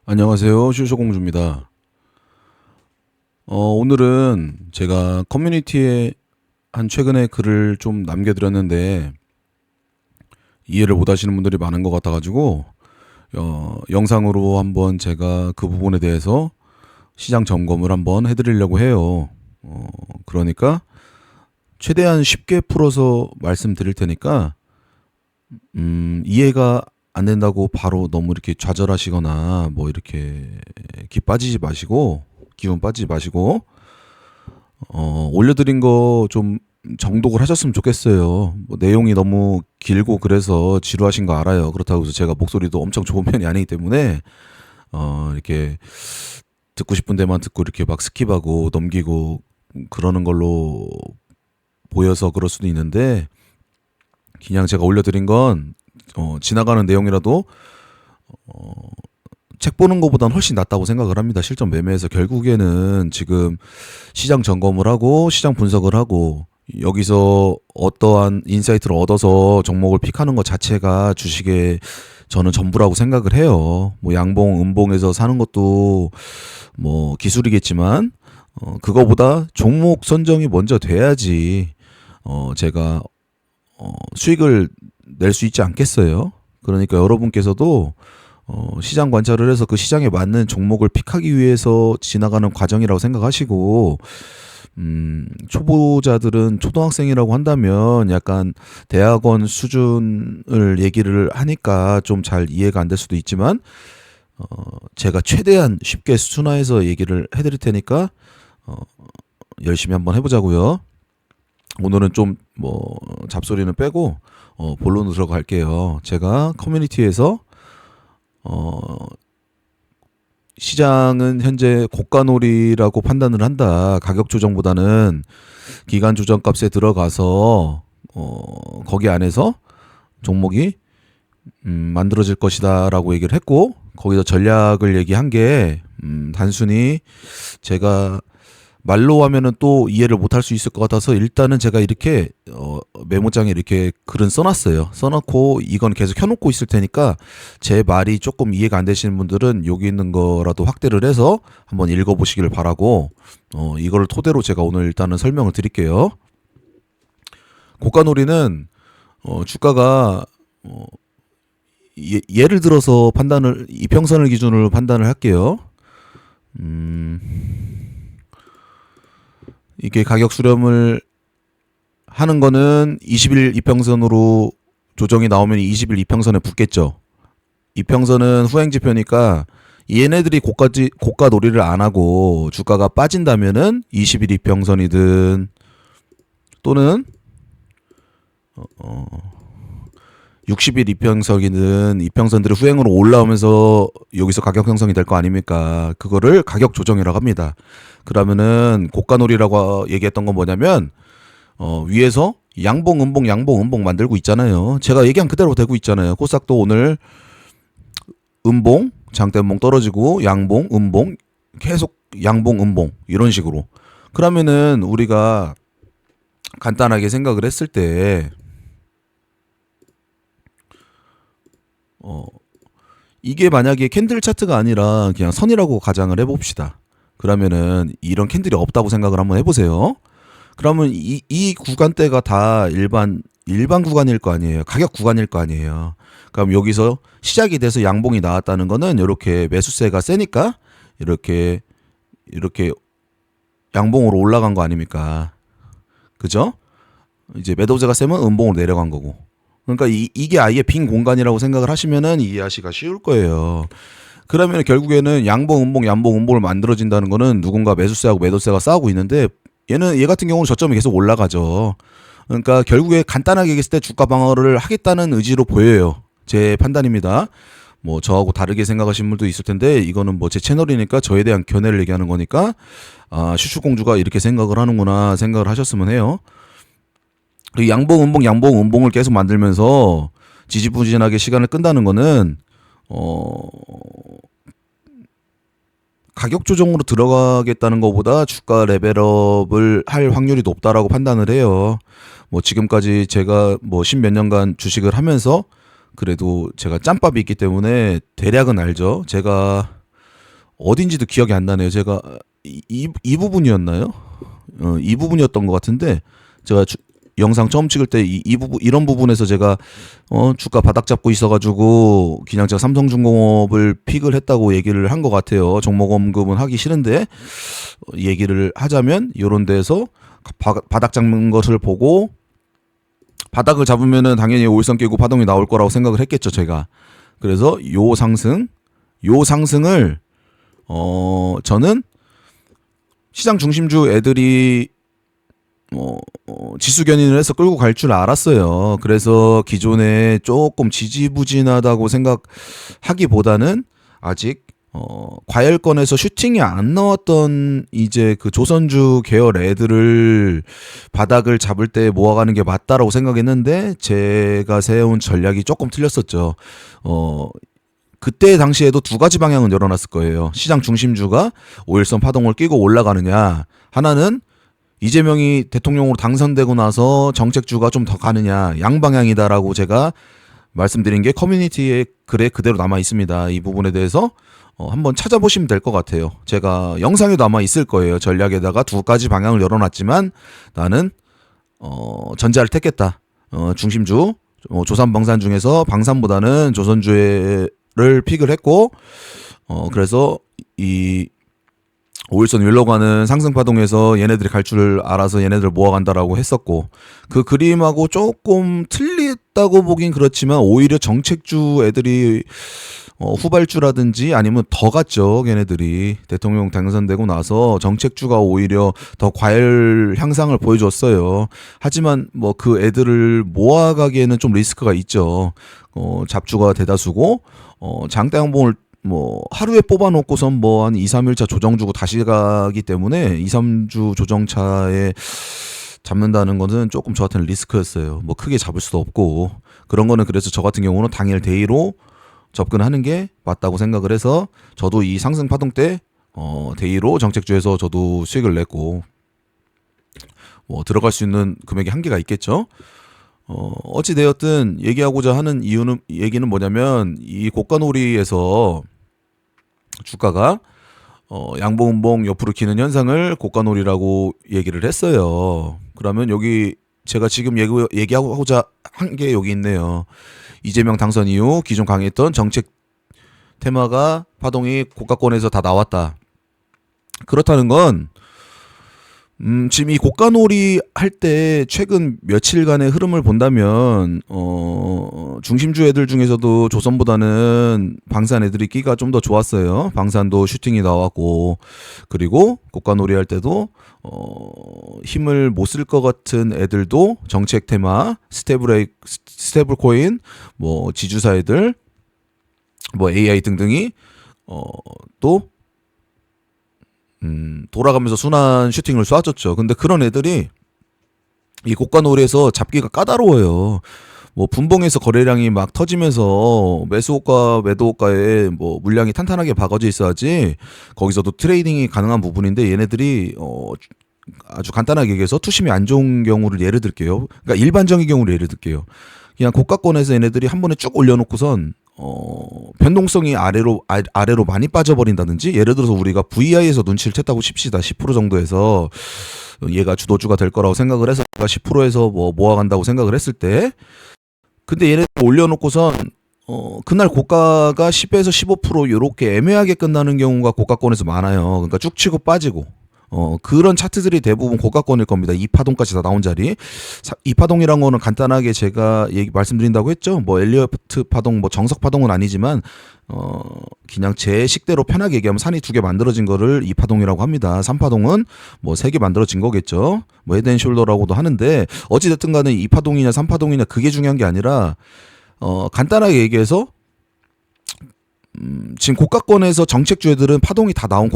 안녕하세요. 슈쇼공주입니다. 오늘은 제가 커뮤니티에 한 최근에 글을 좀 남겨드렸는데 이해를 못 하시는 분들이 많은 것 같아가지고 영상으로 한번 제가 그 부분에 대해서 시장 점검을 한번 해드리려고 해요. 그러니까 최대한 쉽게 풀어서 말씀드릴 테니까 이해가 안 된다고 바로 너무 이렇게 좌절하시거나 뭐 이렇게 기운 빠지지 마시고 올려드린 거 좀 정독을 하셨으면 좋겠어요. 뭐 내용이 너무 길고 그래서 지루하신 거 알아요. 그렇다고 해서 제가 목소리도 엄청 좋은 편이 아니기 때문에 이렇게 듣고 싶은 데만 듣고 이렇게 막 스킵하고 넘기고 그러는 걸로 보여서 그럴 수도 있는데 그냥 제가 올려드린 건 지나가는 내용이라도 책 보는 것보단 훨씬 낫다고 생각을 합니다. 실전 매매에서 결국에는 지금 시장 점검을 하고 시장 분석을 하고 여기서 어떠한 인사이트를 얻어서 종목을 픽하는 것 자체가 주식의 저는 전부라고 생각을 해요. 뭐 양봉, 음봉에서 사는 것도 뭐 기술이겠지만 그거보다 종목 선정이 먼저 돼야지 제가 수익을 낼 수 있지 않겠어요? 그러니까 여러분께서도 시장 관찰을 해서 그 시장에 맞는 종목을 픽하기 위해서 지나가는 과정이라고 생각하시고 초보자들은 초등학생이라고 한다면 약간 대학원 수준을 얘기를 하니까 좀 잘 이해가 안 될 수도 있지만 제가 최대한 쉽게 순화해서 얘기를 해드릴 테니까 열심히 한번 해보자고요. 오늘은 좀 뭐 잡소리는 빼고 본론으로 들어갈게요. 제가 커뮤니티에서 시장은 현재 고가놀이라고 판단을 한다. 가격 조정보다는 기간 조정 값에 들어가서 거기 안에서 종목이 만들어질 것이다라고 얘기를 했고 거기서 전략을 얘기한 게 단순히 제가 말로 하면은 또 이해를 못할 수 있을 것 같아서 일단은 제가 이렇게 메모장에 이렇게 글은 써놨어요. 써놓고 이건 계속 켜놓고 있을 테니까 제 말이 조금 이해가 안 되시는 분들은 여기 있는 거라도 확대를 해서 한번 읽어보시길 바라고 이걸 토대로 제가 오늘 일단은 설명을 드릴게요. 고가놀이는 주가가 예를 들어서 판단을 이평선을 기준으로 판단을 할게요. 이게 가격 수렴을 하는 거는 20일 이평선으로 조정이 나오면 20일 이평선에 붙겠죠. 이평선은 후행지표니까 얘네들이 고가 놀이를 안 하고 주가가 빠진다면은 20일 이평선이든 또는 60일 이평선이든 이평선들이 후행으로 올라오면서 여기서 가격 형성이 될 거 아닙니까? 그거를 가격 조정이라고 합니다. 그러면은 고가놀이라고 얘기했던 건 뭐냐면 위에서 양봉 음봉 양봉 음봉 만들고 있잖아요. 제가 얘기한 그대로 되고 있잖아요. 코스닥도 오늘 음봉 장대음봉 떨어지고 양봉 음봉 계속 양봉 음봉 이런 식으로. 그러면은 우리가 간단하게 생각을 했을 때 이게 만약에 캔들 차트가 아니라 그냥 선이라고 가정을 해봅시다. 그러면은 이런 캔들이 없다고 생각을 한번 해보세요. 그러면 이 구간대가 다 일반 구간일 거 아니에요. 가격 구간일 거 아니에요. 그럼 여기서 시작이 돼서 양봉이 나왔다는 거는 이렇게 매수세가 세니까 이렇게 양봉으로 올라간 거 아닙니까? 그죠? 이제 매도세가 세면 음봉으로 내려간 거고. 그러니까 이게 아예 빈 공간이라고 생각을 하시면은 이해하시기가 쉬울 거예요. 그러면 결국에는 양봉, 음봉, 양봉, 음봉을 만들어진다는 거는 누군가 매수세하고 매도세가 싸우고 있는데 얘 같은 경우는 저점이 계속 올라가죠. 그러니까 결국에 간단하게 얘기했을 때 주가 방어를 하겠다는 의지로 보여요. 제 판단입니다. 뭐 저하고 다르게 생각하시는 분도 있을 텐데 이거는 뭐 제 채널이니까 저에 대한 견해를 얘기하는 거니까 슈슈공주가 이렇게 생각을 하는구나 생각을 하셨으면 해요. 그 양봉, 음봉, 양봉, 음봉을 계속 만들면서 지지부진하게 시간을 끈다는 거는 가격 조정으로 들어가겠다는 것보다 주가 레벨업을 할 확률이 높다라고 판단을 해요. 뭐 지금까지 제가 뭐 십몇 년간 주식을 하면서 그래도 제가 짬밥이 있기 때문에 대략은 알죠. 제가 어딘지도 기억이 안 나네요. 제가 이 부분이었나요? 이 부분이었던 것 같은데 제가 영상 처음 찍을 때 이 부분 이런 부분에서 제가 주가 바닥 잡고 있어가지고 그냥 제가 삼성중공업을 픽을 했다고 얘기를 한 것 같아요. 종목 언급은 하기 싫은데 얘기를 하자면 이런 데서 바닥 잡는 것을 보고 바닥을 잡으면은 당연히 5일선 깨고 파동이 나올 거라고 생각을 했겠죠, 제가. 그래서 요 상승을 저는 시장 중심주 애들이 지수 견인을 해서 끌고 갈 줄 알았어요. 그래서 기존에 조금 지지부진하다고 생각하기보다는 아직 과열권에서 슈팅이 안 나왔던 이제 그 조선주 계열 애들을 바닥을 잡을 때 모아가는 게 맞다라고 생각했는데 제가 세운 전략이 조금 틀렸었죠. 그때 당시에도 두 가지 방향은 열어놨을 거예요. 시장 중심주가 5일선 파동을 끼고 올라가느냐, 하나는 이재명이 대통령으로 당선되고 나서 정책주가 좀 더 가느냐, 양방향이다라고 제가 말씀드린 게 커뮤니티에 글에 그대로 남아 있습니다. 이 부분에 대해서 한번 찾아보시면 될 것 같아요. 제가 영상에도 아마 있을 거예요. 전략에다가 두 가지 방향을 열어놨지만 나는 전자를 택했다. 중심주 조선방산 중에서 방산보다는 조선주를 픽을 했고 그래서 이 5일선 윌러 가는 상승파동에서 얘네들이 갈 줄 알아서 얘네들 모아간다라고 했었고 그 그림하고 조금 틀렸다고 보긴 그렇지만 오히려 정책주 애들이 후발주라든지 아니면 더 갔죠. 걔네들이 대통령 당선되고 나서 정책주가 오히려 더 과열 향상을 보여줬어요. 하지만 뭐 그 애들을 모아가기에는 좀 리스크가 있죠. 잡주가 대다수고 장대 항봉을 뭐 하루에 뽑아놓고선 뭐 한 2, 3일차 조정 주고 다시 가기 때문에 2, 3주 조정차에 잡는다는 것은 조금 저한테는 리스크였어요. 뭐 크게 잡을 수도 없고 그런 거는 그래서 저 같은 경우는 당일 데이로 접근하는 게 맞다고 생각을 해서 저도 이 상승 파동 때 데이로 정책주에서 저도 수익을 냈고 뭐 들어갈 수 있는 금액이 한계가 있겠죠. 어찌 되었든 얘기하고자 하는 얘기는 뭐냐면 이 고가놀이에서 주가가 양봉음봉 옆으로 기는 현상을 고가놀이라고 얘기를 했어요. 그러면 여기 제가 지금 얘기하고자 한 게 여기 있네요. 이재명 당선 이후 기존 강했던 정책 테마가 파동이 고가권에서 다 나왔다. 그렇다는 건 지금 이 고가놀이 할 때 최근 며칠간의 흐름을 본다면 중심주 애들 중에서도 조선보다는 방산 애들이 끼가 좀 더 좋았어요. 방산도 슈팅이 나왔고 그리고 고가놀이 할 때도 힘을 못 쓸 것 같은 애들도 정책 테마, 스테이블 코인, 뭐 지주사 애들, 뭐 AI 등등이 또 돌아가면서 순환 슈팅을 쏴줬죠. 근데 그런 애들이 이 고가놀이에서 잡기가 까다로워요. 뭐 분봉에서 거래량이 막 터지면서 매수호가 매도호가에 뭐 물량이 탄탄하게 박아져 있어야지 거기서도 트레이딩이 가능한 부분인데 얘네들이 아주 간단하게 얘기해서 투심이 안 좋은 경우를 예를 들게요. 그러니까 일반적인 경우를 예를 들게요. 그냥 고가권에서 얘네들이 한 번에 쭉 올려놓고선 변동성이 아래로 많이 빠져버린다든지 예를 들어서 우리가 VI에서 눈치를 챘다고 칩시다. 10% 정도에서 얘가 주도주가 될 거라고 생각을 해서 10%에서 뭐 모아간다고 생각을 했을 때 근데 얘네 올려놓고선 그날 고가가 10에서 15% 요렇게 애매하게 끝나는 경우가 고가권에서 많아요. 그러니까 쭉 치고 빠지고 그런 차트들이 대부분 고가권일 겁니다. 이 파동까지 다 나온 자리. 이 파동이란 거는 간단하게 제가 말씀드린다고 했죠. 뭐 엘리어트 파동, 뭐 정석 파동은 아니지만 그냥 제 식대로 편하게 얘기하면 산이 두 개 만들어진 거를 이 파동이라고 합니다. 3파동은 뭐 3개 만들어진 거겠죠. 뭐 헤드앤숄더라고도 하는데 어찌 됐든 간에 이 파동이냐 3파동이냐 그게 중요한 게 아니라 간단하게 얘기해서 지금 고가권에서 정책주애들은 파동이 다 나온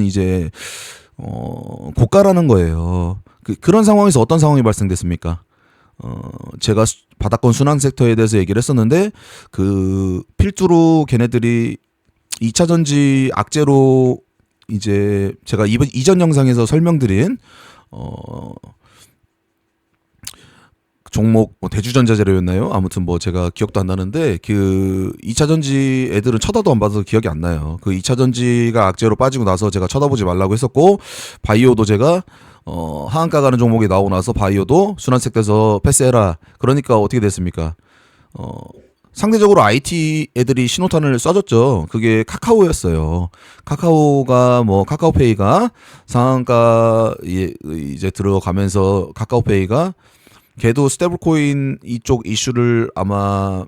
이제 고가라는 거예요. 그런 상황에서 어떤 상황이 발생됐습니까? 제가 바닥권 순환 섹터에 대해서 얘기를 했었는데 그 필두로 걔네들이 2차 전지 악재로 이제 제가 이전 영상에서 설명드린 종목 뭐 대주전자재료였나요? 아무튼 뭐 제가 기억도 안 나는데 그 2차 전지 애들은 쳐다도 안 봐서 기억이 안 나요. 그 2차 전지가 악재로 빠지고 나서 제가 쳐다보지 말라고 했었고 바이오도 제가 하한가 가는 종목이 나오고 나서 바이오도 순환색 돼서 패스해라. 그러니까 어떻게 됐습니까? 상대적으로 IT 애들이 신호탄을 쏴줬죠. 그게 카카오였어요. 카카오가 뭐 카카오페이가 상한가 이제 들어가면서 카카오페이가 걔도 스테이블코인 이쪽 이슈를 아마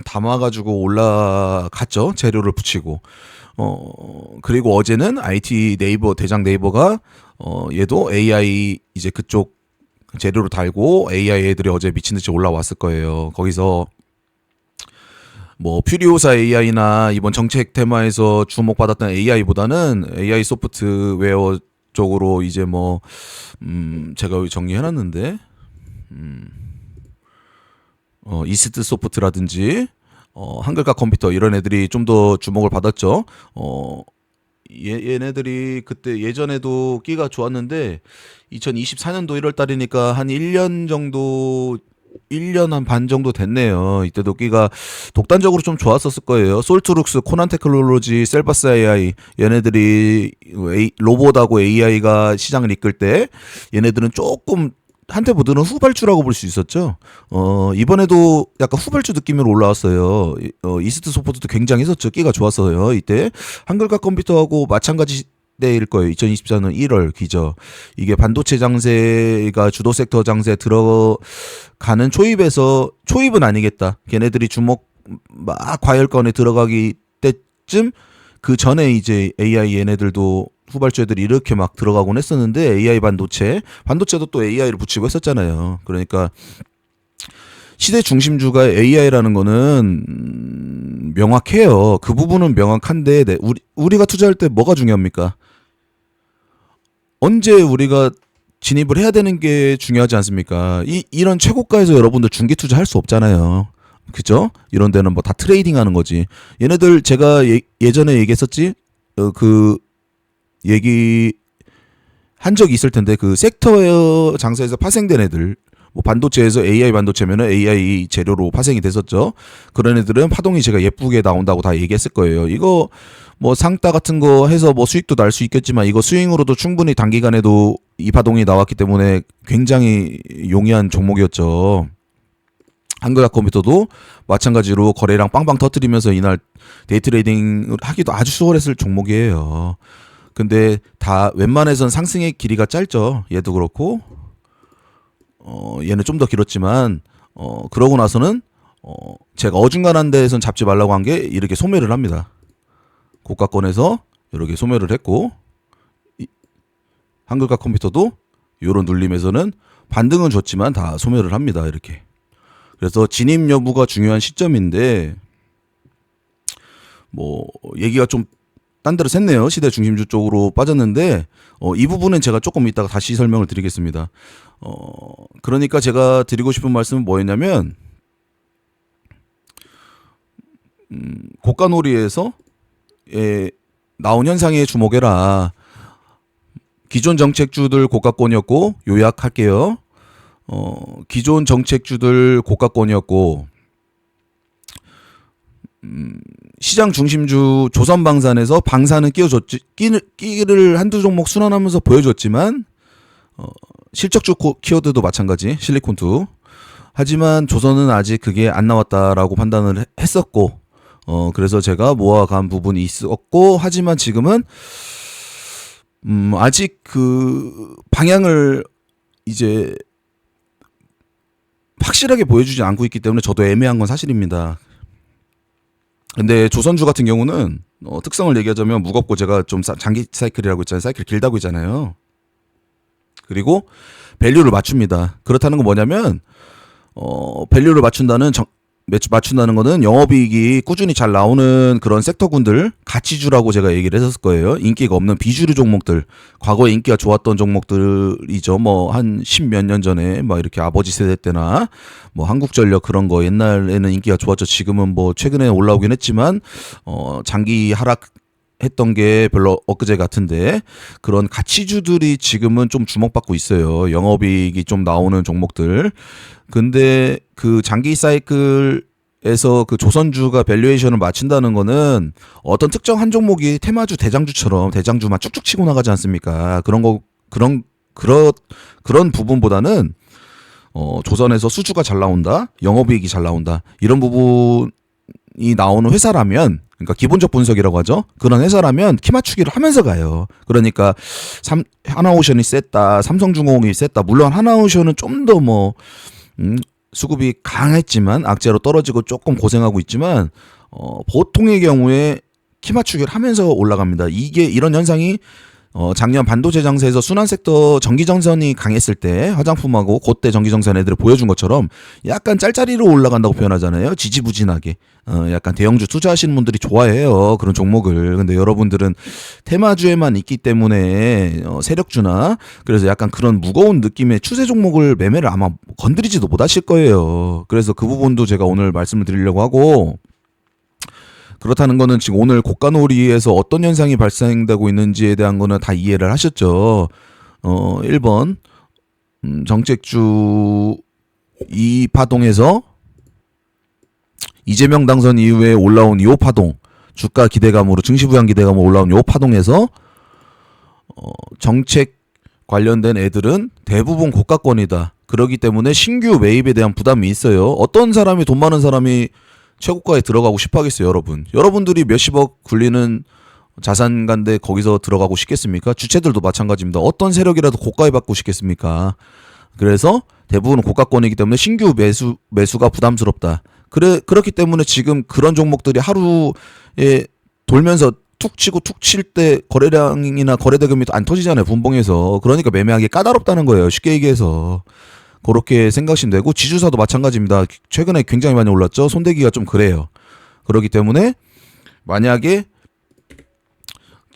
담아가지고 올라갔죠. 재료를 붙이고. 그리고 어제는 IT 네이버 대장 네이버가 얘도 AI 이제 그쪽 재료로 달고 AI 애들이 어제 미친 듯이 올라왔을 거예요. 거기서 뭐 퓨리오사 AI나 이번 정책 테마에서 주목받았던 AI보다는 AI 소프트웨어 쪽으로 이제 뭐 제가 여기 정리해놨는데 이스트 소프트라든지 한글과 컴퓨터 이런 애들이 좀 더 주목을 받았죠. 얘네들이 그때 예전에도 끼가 좋았는데 2024년도 1월 달이니까 한 1년 정도 1년 한 반 정도 됐네요. 이때도 끼가 독단적으로 좀 좋았었을 거예요. 솔트룩스, 코난 테크놀로지, 셀바스 AI 얘네들이 로봇하고 AI가 시장을 이끌 때 얘네들은 조금 한때 보드는 후발주라고 볼 수 있었죠. 이번에도 약간 후발주 느낌으로 올라왔어요. 이스트 소프트도 굉장했었죠. 끼가 좋았어요. 이때 한글과 컴퓨터하고 마찬가지 때일 거예요. 2024년 1월 기저. 이게 반도체 장세가 주도 섹터 장세에 들어가는 초입은 아니겠다. 걔네들이 주목 막 과열권에 들어가기 때쯤 그 전에 이제 AI 얘네들도 후발주 애들이 이렇게 막 들어가곤 했었는데 AI 반도체도 또 AI를 붙이고 했었잖아요. 그러니까 시대 중심주가 AI라는 거는 명확해요. 그 부분은 명확한데 우리가 투자할 때 뭐가 중요합니까? 언제 우리가 진입을 해야 되는 게 중요하지 않습니까? 이런 최고가에서 여러분들 중개 투자 할 수 없잖아요. 그죠? 이런 데는 뭐 다 트레이딩 하는 거지. 얘네들 제가 예전에 얘기했었지? 그 얘기 한 적이 있을 텐데 그 섹터 장사에서 파생된 애들 뭐 반도체에서 AI 반도체면은 AI 재료로 파생이 됐었죠. 그런 애들은 파동이 제가 예쁘게 나온다고 다 얘기했을 거예요. 이거 뭐 상따 같은 거 해서 뭐 수익도 날 수 있겠지만 이거 스윙으로도 충분히 단기간에도 이 파동이 나왔기 때문에 굉장히 용이한 종목이었죠. 한글과 컴퓨터도 마찬가지로 거래량 빵빵 터뜨리면서 이날 데이트레이딩을 하기도 아주 수월했을 종목이에요. 근데 다 웬만해선 상승의 길이가 짧죠. 얘도 그렇고 얘는 좀 더 길었지만 그러고 나서는 제가 어중간한 데에선 잡지 말라고 한 게 이렇게 소멸을 합니다. 고가권에서 이렇게 소멸을 했고 한글과 컴퓨터도 이런 눌림에서는 반등은 줬지만 다 소멸을 합니다. 이렇게. 그래서 진입 여부가 중요한 시점인데 뭐 얘기가 좀 딴 데로 샜네요. 시대 중심주 쪽으로 빠졌는데 이 부분은 제가 조금 이따가 다시 설명을 드리겠습니다. 그러니까 제가 드리고 싶은 말씀은 뭐였냐면 고가놀이에서 나온 현상에 주목해라. 기존 정책주들 고가권이었고 요약할게요. 기존 정책주들 고가권이었고 시장 중심주 조선방산에서 방산은 끼워줬지 끼를 한두 종목 순환하면서 보여줬지만 실적주 키워드도 마찬가지 실리콘투 하지만 조선은 아직 그게 안 나왔다라고 판단을 했었고 그래서 제가 모아간 부분이 있었고 하지만 지금은 아직 그 방향을 이제 확실하게 보여주지 않고 있기 때문에 저도 애매한 건 사실입니다. 근데 조선주 같은 경우는 특성을 얘기하자면 무겁고 제가 좀 장기 사이클이라고 있잖아요. 사이클 길다고 있잖아요. 그리고 밸류를 맞춥니다. 그렇다는 건 뭐냐면 밸류를 맞춘다는 거는 영업이익이 꾸준히 잘 나오는 그런 섹터군들 가치주라고 제가 얘기를 했었을 거예요. 인기가 없는 비주류 종목들, 과거에 인기가 좋았던 종목들이죠. 뭐 한 10몇 년 전에 막 이렇게 아버지 세대 때나 뭐 한국전력 그런 거 옛날에는 인기가 좋았죠. 지금은 뭐 최근에 올라오긴 했지만 장기 하락 했던 게 별로 엊그제 같은데 그런 가치주들이 지금은 좀 주목받고 있어요. 영업이익이 좀 나오는 종목들. 근데 그 장기 사이클에서 그 조선주가 밸류에이션을 맞춘다는 거는 어떤 특정 한 종목이 테마주 대장주처럼 대장주만 쭉쭉 치고 나가지 않습니까? 그런 부분보다는 조선에서 수주가 잘 나온다, 영업이익이 잘 나온다 이런 부분이 나오는 회사라면, 그러니까 기본적 분석이라고 하죠. 그런 회사라면 키 맞추기를 하면서 가요. 그러니까 하나오션이 셌다, 삼성중공업이 셌다. 물론 하나오션은 좀 더 수급이 강했지만 악재로 떨어지고 조금 고생하고 있지만 보통의 경우에 키 맞추기를 하면서 올라갑니다. 이게 이런 현상이 작년 반도체 장세에서 순환 섹터 전기전선이 강했을 때 화장품하고 그때 전기전선 애들을 보여준 것처럼 약간 짤짤이로 올라간다고 표현하잖아요. 지지부진하게. 약간 대형주 투자하시는 분들이 좋아해요. 그런 종목을. 근데 여러분들은 테마주에만 있기 때문에 세력주나 그래서 약간 그런 무거운 느낌의 추세 종목을 매매를 아마 건드리지도 못하실 거예요. 그래서 그 부분도 제가 오늘 말씀을 드리려고 하고, 그렇다는 거는 지금 오늘 고가놀이에서 어떤 현상이 발생되고 있는지에 대한 거는 다 이해를 하셨죠. 1번 정책주 이 파동에서 이재명 당선 이후에 올라온 요 파동, 주가 기대감으로 증시 부양 기대감으로 올라온 요 파동에서 정책 관련된 애들은 대부분 고가권이다. 그렇기 때문에 신규 매입에 대한 부담이 있어요. 어떤 사람이, 돈 많은 사람이 최고가에 들어가고 싶어 하겠어요, 여러분. 여러분들이 몇십억 굴리는 자산가인데 거기서 들어가고 싶겠습니까? 주체들도 마찬가지입니다. 어떤 세력이라도 고가에 받고 싶겠습니까? 그래서 대부분 고가권이기 때문에 신규 매수가 부담스럽다. 그렇기 때문에 지금 그런 종목들이 하루에 돌면서 툭 치고 툭 칠 때 거래량이나 거래대금이 안 터지잖아요, 분봉에서. 그러니까 매매하기 까다롭다는 거예요, 쉽게 얘기해서. 그렇게 생각하시면 되고, 지주사도 마찬가지입니다. 최근에 굉장히 많이 올랐죠. 손대기가 좀 그래요. 그렇기 때문에 만약에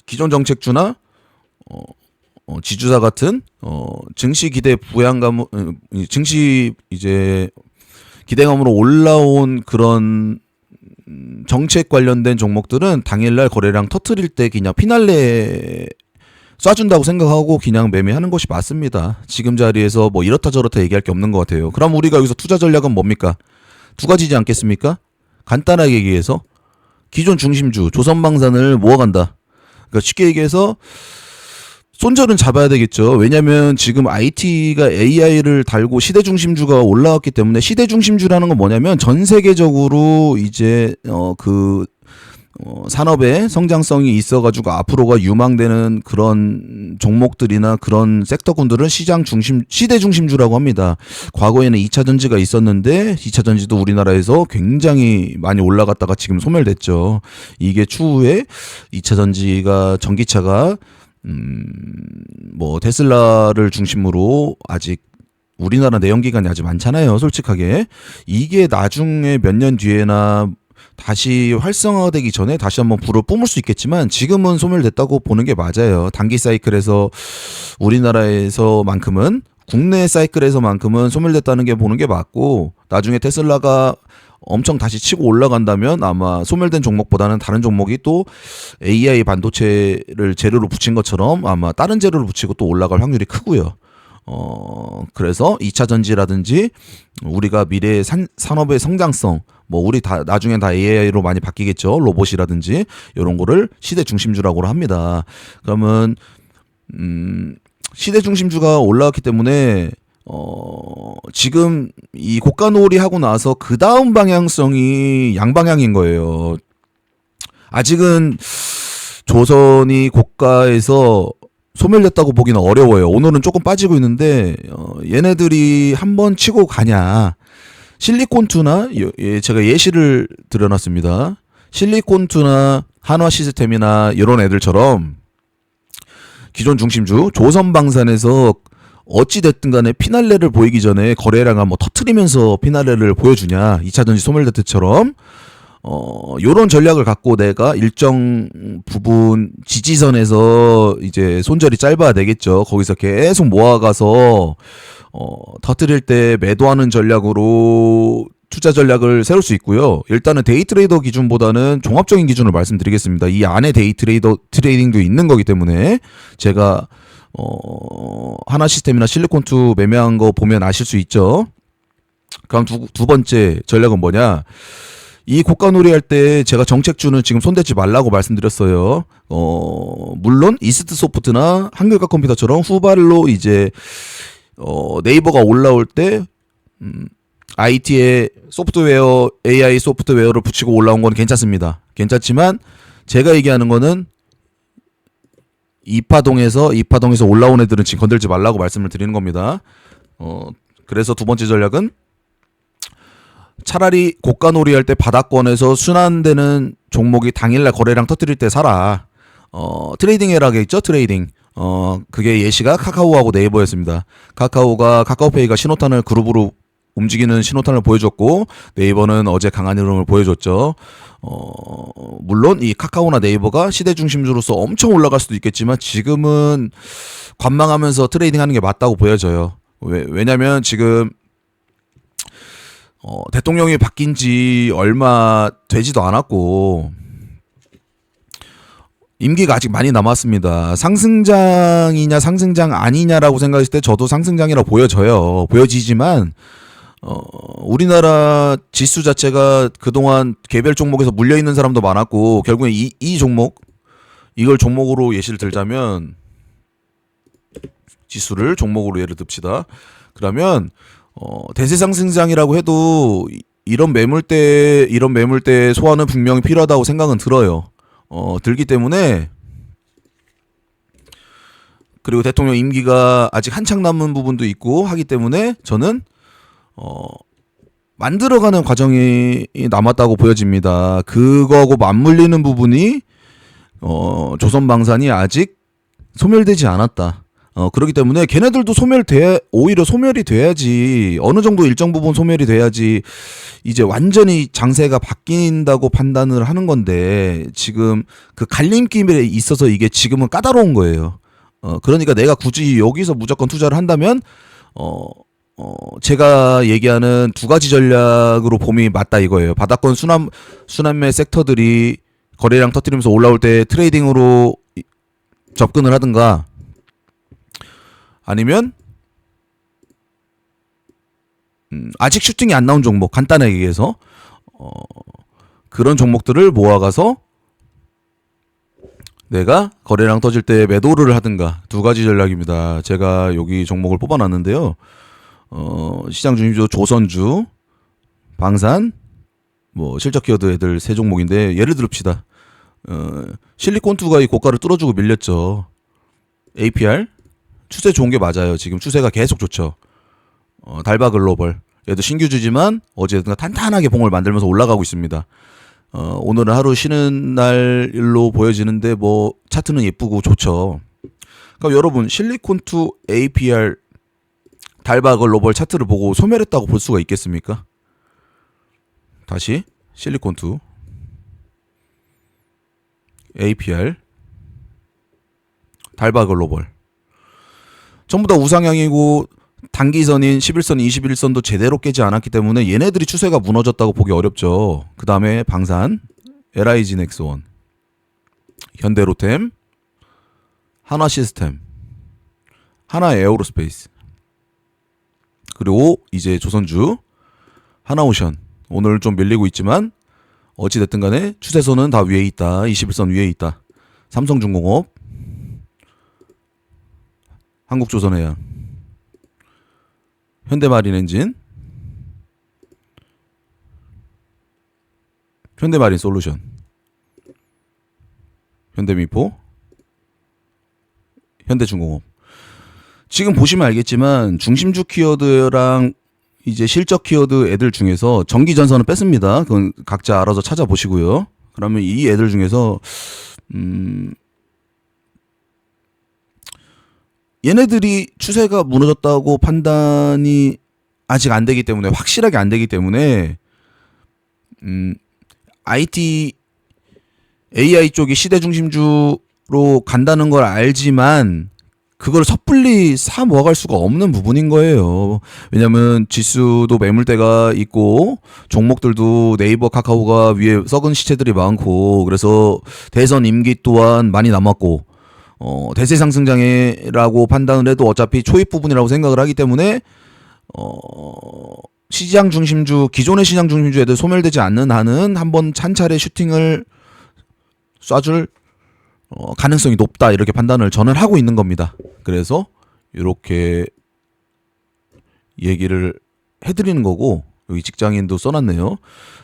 기존 정책주나 지주사 같은 증시 기대 부양감, 증시 이제 기대감으로 올라온 그런 정책 관련된 종목들은 당일날 거래량 터트릴 때 그냥 피날레 쏴준다고 생각하고 그냥 매매하는 것이 맞습니다. 지금 자리에서 뭐 이렇다 저렇다 얘기할 게 없는 것 같아요. 그럼 우리가 여기서 투자 전략은 뭡니까? 두 가지지 않겠습니까? 간단하게 얘기해서 기존 중심주 조선방산을 모아간다. 그러니까 쉽게 얘기해서 손절은 잡아야 되겠죠. 왜냐하면 지금 IT가 AI를 달고 시대 중심주가 올라왔기 때문에, 시대 중심주라는 건 뭐냐면 전 세계적으로 이제 산업의 성장성이 있어가지고 앞으로가 유망되는 그런 종목들이나 그런 섹터군들은 시대 중심주라고 합니다. 과거에는 2차 전지가 있었는데 2차 전지도 우리나라에서 굉장히 많이 올라갔다가 지금 소멸됐죠. 이게 추후에 2차 전지가 전기차가 뭐 테슬라를 중심으로 아직 우리나라 내연기관이 아직 많잖아요, 솔직하게. 이게 나중에 몇 년 뒤에나 다시 활성화되기 전에 다시 한번 불을 뿜을 수 있겠지만 지금은 소멸됐다고 보는 게 맞아요. 단기 사이클에서 우리나라에서만큼은, 국내 사이클에서만큼은 소멸됐다는 게 보는 게 맞고, 나중에 테슬라가 엄청 다시 치고 올라간다면 아마 소멸된 종목보다는 다른 종목이 또 AI 반도체를 재료로 붙인 것처럼 아마 다른 재료를 붙이고 또 올라갈 확률이 크고요. 그래서 2차 전지라든지 우리가 미래의 산업의 성장성, 뭐 우리 다 나중엔 다 AI로 많이 바뀌겠죠. 로봇이라든지 이런 거를 시대 중심주라고 합니다. 그러면 시대 중심주가 올라왔기 때문에 지금 이 고가놀이 하고 나서 그 다음 방향성이 양방향인 거예요. 아직은 조선이 고가에서 소멸됐다고 보기는 어려워요. 오늘은 조금 빠지고 있는데 얘네들이 한번 치고 가냐. 실리콘투나 제가 예시를 드려놨습니다. 실리콘투나 한화시스템이나 이런 애들처럼 기존 중심주 조선방산에서 어찌됐든 간에 피날레를 보이기 전에 거래량을 뭐 터트리면서 피날레를 보여주냐, 2차 전지 소멸될 때처럼 요런 전략을 갖고 내가 일정 부분 지지선에서 이제 손절이 짧아야 되겠죠. 거기서 계속 모아가서 터트릴 때 매도하는 전략으로 투자 전략을 세울 수 있고요. 일단은 데이 트레이더 기준보다는 종합적인 기준을 말씀드리겠습니다. 이 안에 데이 트레이딩도 있는 거기 때문에 제가 하나 시스템이나 실리콘2 매매한 거 보면 아실 수 있죠. 그럼 두 번째 전략은 뭐냐? 이 고가놀이 할 때 제가 정책주는 지금 손대지 말라고 말씀드렸어요. 물론 이스트 소프트나 한글과 컴퓨터처럼 후발로 이제 네이버가 올라올 때 IT에 소프트웨어, AI 소프트웨어를 붙이고 올라온 건 괜찮습니다. 괜찮지만 제가 얘기하는 거는 이파동에서 올라온 애들은 지금 건들지 말라고 말씀을 드리는 겁니다. 그래서 두 번째 전략은 차라리 고가놀이 할 때 바닥권에서 순환되는 종목이 당일날 거래량 터뜨릴 때 사라. 트레이딩 해라겠죠? 트레이딩. 그게 예시가 카카오하고 네이버였습니다. 카카오가 카카오페이가 신호탄을 그룹으로 움직이는 신호탄을 보여줬고 네이버는 어제 강한 흐름을 보여줬죠. 물론 이 카카오나 네이버가 시대 중심주로서 엄청 올라갈 수도 있겠지만 지금은 관망하면서 트레이딩하는 게 맞다고 보여져요. 왜냐면 지금 대통령이 바뀐 지 얼마 되지도 않았고 임기가 아직 많이 남았습니다. 상승장이냐 상승장 아니냐라고 생각했을 때 저도 상승장이라고 보여지지만 우리나라 지수 자체가 그동안 개별 종목에서 물려있는 사람도 많았고 결국엔 이 종목 이걸 종목으로 예시를 들자면 지수를 종목으로 예를 듭시다. 그러면 대세 상승장이라고 해도 이런 매물대 소화는 분명히 필요하다고 생각은 들어요. 들기 때문에 그리고 대통령 임기가 아직 한창 남은 부분도 있고 하기 때문에 저는 만들어가는 과정이 남았다고 보여집니다. 그거하고 맞물리는 부분이 조선방산이 아직 소멸되지 않았다. 그렇기 때문에 걔네들도 오히려 소멸이 돼야지 어느 정도 일정 부분 소멸이 돼야지 이제 완전히 장세가 바뀐다고 판단을 하는 건데 지금 그 갈림길에 있어서 이게 지금은 까다로운 거예요. 그러니까 내가 굳이 여기서 무조건 투자를 한다면 제가 얘기하는 두 가지 전략으로 봄이 맞다 이거예요. 바닥권 순환매 섹터들이 거래량 터뜨리면서 올라올 때 트레이딩으로 접근을 하든가 아니면 아직 슈팅이 안 나온 종목 간단하게 얘기해서 그런 종목들을 모아가서 내가 거래량 터질 때 매도를 하든가 두 가지 전략입니다. 제가 여기 종목을 뽑아놨는데요. 시장 중심주 조선주, 방산, 실적 키워드 애들 세 종목인데 예를 들읍시다. 실리콘2가 이 고가를 뚫어주고 밀렸죠. APR 추세 좋은 게 맞아요. 지금 추세가 계속 좋죠. 달바 글로벌 얘도 신규주지만 어제 탄탄하게 봉을 만들면서 올라가고 있습니다. 오늘은 하루 쉬는 날로 보여지는데 차트는 예쁘고 좋죠. 그러니까 여러분 실리콘2 APR 달바 글로벌 차트를 보고 소멸했다고 볼 수가 있겠습니까? 다시 실리콘2 APR 달바 글로벌 전부 다 우상향이고 단기선인 11선, 21선도 제대로 깨지 않았기 때문에 얘네들이 추세가 무너졌다고 보기 어렵죠. 그 다음에 방산, LIG 넥스원, 현대로템, 하나시스템, 하나에어로스페이스 그리고 이제 조선주, 하나오션 오늘 좀 밀리고 있지만 어찌됐든 간에 추세선은 다 위에 있다. 21선 위에 있다. 삼성중공업, 한국조선해양, 현대마린엔진, 현대마린솔루션, 현대미포, 현대중공업. 지금 보시면 알겠지만 중심주 키워드랑 이제 실적 키워드 애들 중에서 전기전선은 뺐습니다. 그건 각자 알아서 찾아보시고요. 그러면 이 애들 중에서 얘네들이 추세가 무너졌다고 판단이 아직 안 되기 때문에 확실하게 안 되기 때문에 IT AI 쪽이 시대 중심주로 간다는 걸 알지만 그걸 섣불리 사 모아갈 수가 없는 부분인 거예요. 왜냐면 지수도 매물대가 있고 종목들도 네이버 카카오가 위에 썩은 시체들이 많고 그래서 대선 임기 또한 많이 남았고 대세 상승장애라고 판단을 해도 어차피 초입 부분이라고 생각을 하기 때문에 시장 중심주 기존의 시장 중심주 애들 소멸되지 않는 한은 한번 한 차례 슈팅을 쏴줄 가능성이 높다 이렇게 판단을 저는 하고 있는 겁니다. 그래서 이렇게 얘기를 해드리는 거고 여기 직장인도 써놨네요.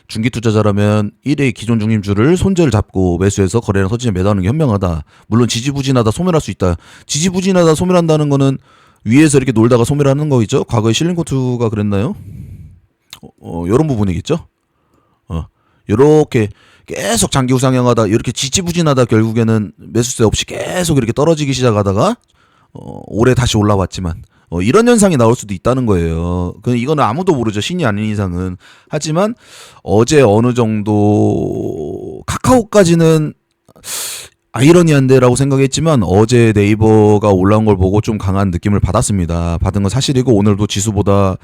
중기 투자자라면 1회 기존 중심주를 손절 잡고 매수해서 거래량 서진에 매도하는 게 현명하다. 물론 지지부진하다 소멸할 수 있다. 지지부진하다 소멸한다는 거는 위에서 이렇게 놀다가 소멸하는 거겠죠. 과거에 실링코트가 그랬나요? 이런 부분이겠죠. 이렇게 계속 장기 우상향하다 이렇게 지지부진하다 결국에는 매수세 없이 계속 이렇게 떨어지기 시작하다가 올해 다시 올라왔지만 이런 현상이 나올 수도 있다는 거예요. 이거는 아무도 모르죠. 신이 아닌 이상은. 하지만 어제 어느 정도 카카오까지는 아이러니한데라고 생각했지만 어제 네이버가 올라온 걸 보고 좀 강한 느낌을 받았습니다. 받은 건 사실이고 오늘도 지수보다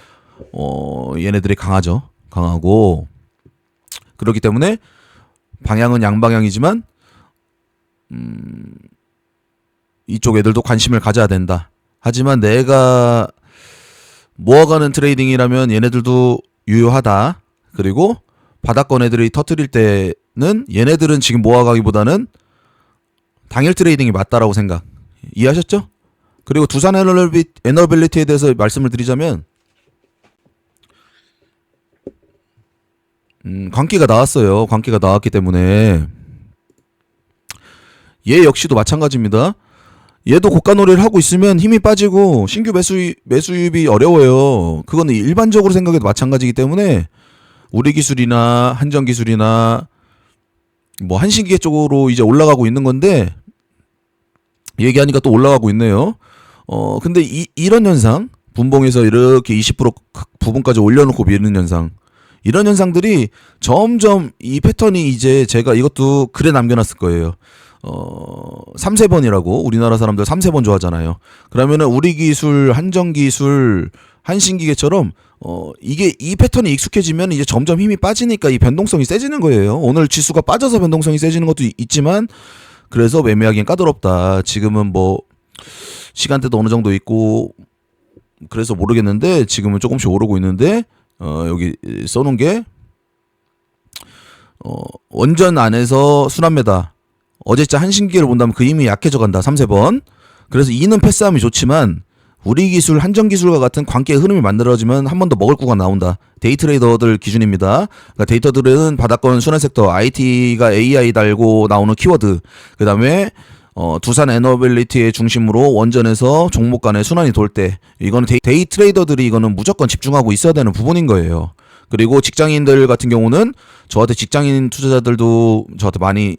얘네들이 강하죠. 강하고 그렇기 때문에 방향은 양방향이지만 이쪽 애들도 관심을 가져야 된다. 하지만 내가 모아가는 트레이딩이라면 얘네들도 유효하다. 그리고 바닥권 애들이 터뜨릴 때는 얘네들은 지금 모아가기보다는 당일 트레이딩이 맞다라고 생각. 이해하셨죠? 그리고 두산 에너빌리티에 대해서 말씀을 드리자면 광기가 나왔어요. 광기가 나왔기 때문에 얘 역시도 마찬가지입니다. 얘도 고가놀이를 하고 있으면 힘이 빠지고 신규 매수입이 어려워요. 그거는 일반적으로 생각해도 마찬가지이기 때문에 우리 기술이나 한정 기술이나 뭐 한신기계 쪽으로 이제 올라가고 있는 건데 얘기하니까 또 올라가고 있네요. 근데 이런 현상 분봉에서 이렇게 20% 부분까지 올려놓고 미는 현상 이런 현상들이 점점 이 패턴이 이제 제가 이것도 글에 남겨놨을 거예요. 3세번이라고 우리나라 사람들 3세번 좋아하잖아요. 그러면은 우리 기술, 한정 기술, 한신기계처럼 이게 이 패턴이 익숙해지면 이제 점점 힘이 빠지니까 이 변동성이 세지는 거예요. 오늘 지수가 빠져서 변동성이 세지는 것도 있지만 그래서 매매하기엔 까다롭다. 지금은 뭐 시간대도 어느 정도 있고 그래서 모르겠는데 지금은 조금씩 오르고 있는데 여기 써놓은 게 원전 안에서 순환매다. 어제자 한신기계를 본다면 그 힘이 약해져 간다. 3세번. 그래서 2는 패스함이 좋지만 우리 기술, 한정 기술과 같은 관계의 흐름이 만들어지면 한 번 더 먹을 구간 나온다. 데이트레이더들 기준입니다. 그러니까 데이터들은 바닥권 순환 섹터, IT가 AI 달고 나오는 키워드. 그 다음에 두산 에너빌리티의 중심으로 원전에서 종목 간의 순환이 돌 때 이거는 데이 트레이더들이 이거는 무조건 집중하고 있어야 되는 부분인 거예요. 그리고 직장인들 같은 경우는 저한테 직장인 투자자들도 저한테 많이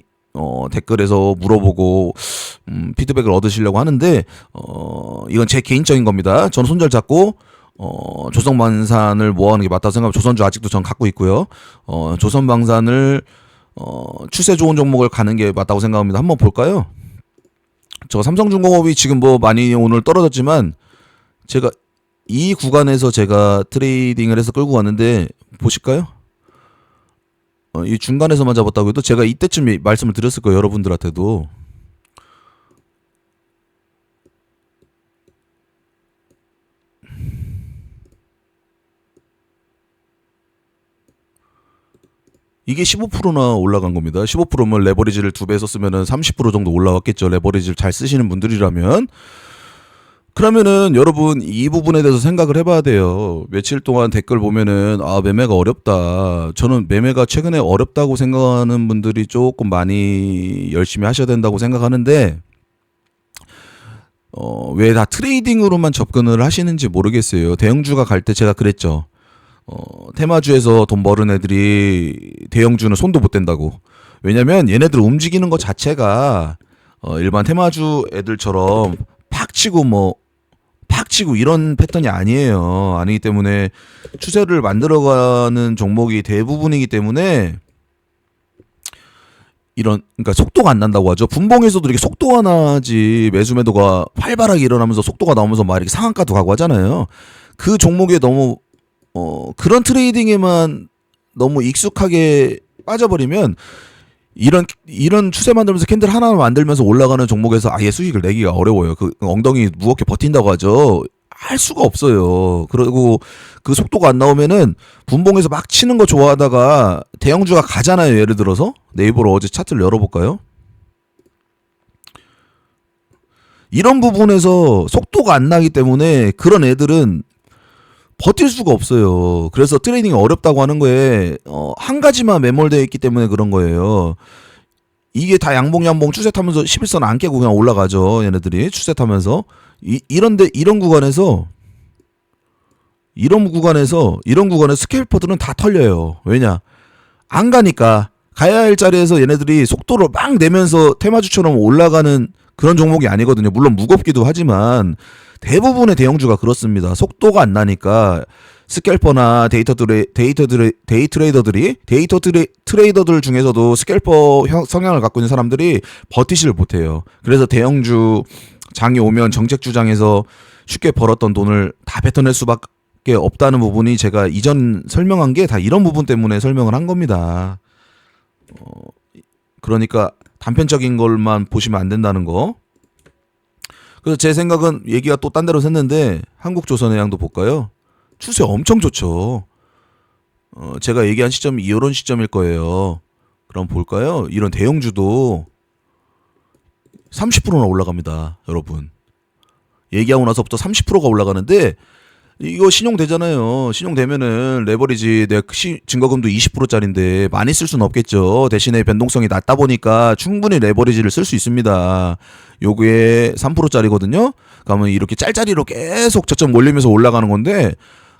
댓글에서 물어보고 피드백을 얻으시려고 하는데 이건 제 개인적인 겁니다. 저는 손절 잡고 조선방산을 모아가는 게 맞다고 생각하면 조선주 아직도 전 갖고 있고요. 조선방산을 추세 좋은 종목을 가는 게 맞다고 생각합니다. 한번 볼까요? 저 삼성중공업이 지금 뭐 많이 오늘 떨어졌지만 제가 이 구간에서 제가 트레이딩을 해서 끌고 왔는데 보실까요? 이 중간에서만 잡았다고 해도 제가 이때쯤 말씀을 드렸을 거예요. 여러분들한테도. 이게 15%나 올라간 겁니다. 15%면 레버리지를 2배 썼으면 30% 정도 올라왔겠죠. 레버리지를 잘 쓰시는 분들이라면. 그러면은 여러분 이 부분에 대해서 생각을 해봐야 돼요. 며칠 동안 댓글 보면은 매매가 어렵다. 저는 매매가 최근에 어렵다고 생각하는 분들이 조금 많이 열심히 하셔야 된다고 생각하는데 왜 다 트레이딩으로만 접근을 하시는지 모르겠어요. 대형주가 갈 때 제가 그랬죠. 테마주에서 돈 버는 애들이 대형주는 손도 못 댄다고. 왜냐면 얘네들 움직이는 것 자체가 일반 테마주 애들처럼 팍 치고 이런 패턴이 아니에요. 아니기 때문에 추세를 만들어가는 종목이 대부분이기 때문에 그러니까 속도가 안 난다고 하죠. 분봉에서도 이렇게 속도가 나지 매수 매도가 활발하게 일어나면서 속도가 나오면서 막 이렇게 상한가도 가고 하잖아요. 그 종목에 너무 그런 트레이딩에만 너무 익숙하게 빠져버리면 이런 추세 만들면서 캔들 하나 만들면서 올라가는 종목에서 아예 수익을 내기가 어려워요. 그 엉덩이 무겁게 버틴다고 하죠. 할 수가 없어요. 그리고 그 속도가 안 나오면은 분봉에서 막 치는 거 좋아하다가 대형주가 가잖아요. 예를 들어서 네이버로 어제 차트를 열어볼까요? 이런 부분에서 속도가 안 나기 때문에 그런 애들은 버틸 수가 없어요. 그래서 트레이딩이 어렵다고 하는 거에 한 가지만 매몰되어 있기 때문에 그런 거예요. 이게 다 양봉 추세 타면서 11선 안 깨고 그냥 올라가죠. 얘네들이 추세 타면서 이런 구간에서 스케일퍼들은 다 털려요. 왜냐? 안 가니까. 가야 할 자리에서 얘네들이 속도를 막 내면서 테마주처럼 올라가는 그런 종목이 아니거든요. 물론 무겁기도 하지만 대부분의 대형주가 그렇습니다. 속도가 안 나니까 스캘퍼나 데이터 트레이더들 중에서도 스캘퍼 성향을 갖고 있는 사람들이 버티지를 못해요. 그래서 대형주 장이 오면 정책 주장에서 쉽게 벌었던 돈을 다 뱉어낼 수밖에 없다는 부분이 제가 이전 설명한 게 다 이런 부분 때문에 설명을 한 겁니다. 그러니까 단편적인 걸만 보시면 안 된다는 거. 그래서 제 생각은 얘기가 또 딴 데로 샜는데 한국조선의 양도 볼까요? 추세 엄청 좋죠. 제가 얘기한 시점이 이런 시점일 거예요. 그럼 볼까요? 이런 대형주도 30%나 올라갑니다, 여러분. 얘기하고 나서부터 30%가 올라가는데 이거 신용되잖아요. 신용되면은 레버리지 내 증거금도 20%짜리인데 많이 쓸 수는 없겠죠. 대신에 변동성이 낮다 보니까 충분히 레버리지를 쓸 수 있습니다. 요게 3%짜리거든요. 그러면 이렇게 짤짤이로 계속 저점 올리면서 올라가는 건데